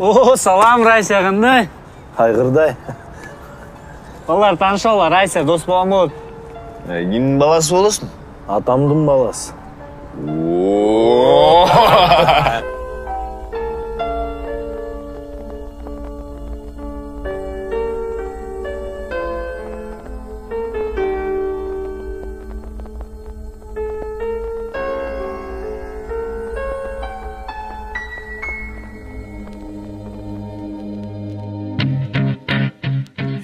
О, салам, Райся, қандай? Қайғырдай. Балалар танышалар, Райся, дос болам болып. Кімнің баласы боласың? Атамдың баласы.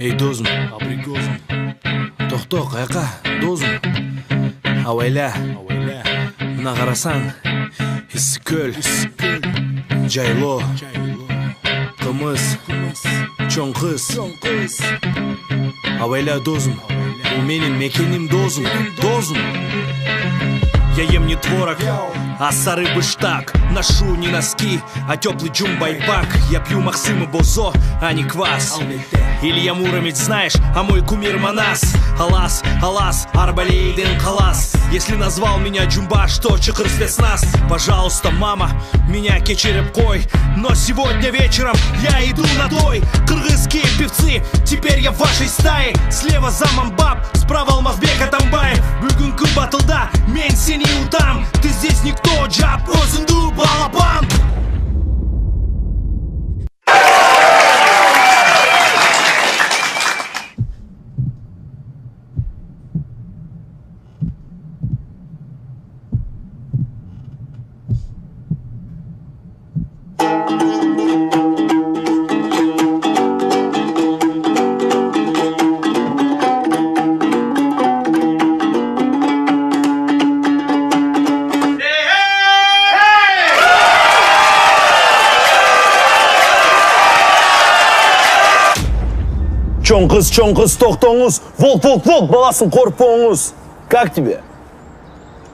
Ей, досым, абрикосым. Тоқта, қайқа, досым. Ауайла, мына қарасаң, Иссікөл, жайло, қымыз, чоң қыз. Ауайла, досым, бұл менің мекенім, досым. Я ем не творог, а сары быштак. Ношу не носки, а теплый джумбайпак. Я пью Максима Бозо, а не квас. Илья Муромец, знаешь, а мой кумир Манас. Алас, арбалейден халас. Если назвал меня Джумбаш, то чықыр спецназ. Пожалуйста, мама, меня кечереп қой. Но сегодня вечером я иду на той. Кыргызские певцы, теперь я в вашей стае. Слева Заманбап, справа Алмазбек Атамбаев. Бүгінгі батылда мен сені утам. Ты здесь никто, джаб, өзіңді балапан. Чоң қыз, тоқтоңыз. Волк, баласын қорпоңыз. Как тебе?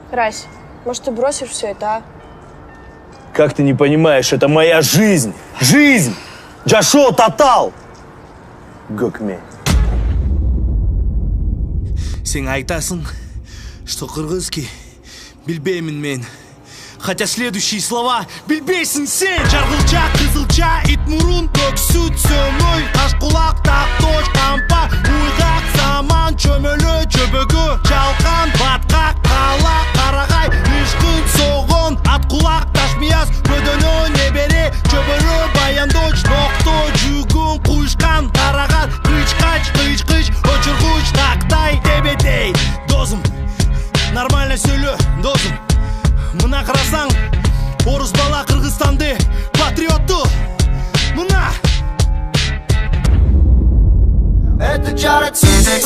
Рась, может, ты бросишь все это, а? Как ты не понимаешь, это моя жизнь. Жизнь! Джашо, тотал! Гөкме. Сен айтасың, что кыргызский, білбеймін мен. Хотя следующие слова білбейсің сен. Жарғылча, қызылча, итмұрын, көк сүт, сөмөй, қашқұлақ, тақтош, қампа, ұйғақ, саман, чөмөлі, жөбөгі, жалқан, батқақ, қала, қарағай, ешкін, соғын, атқұлақ, ташмияз, көдөнө, небере, жөбөрі, баяндоч, ноқто, жүгін, құйшқан, қарағат, қыч-қач, қыч-қыч, очырғыч, тақтай, тебедей. Досым, нормально сөйлө, досым. Мына қарасаң, орыс бала Қырғызстанды патриотты. Мына! Это Джаред Сизи.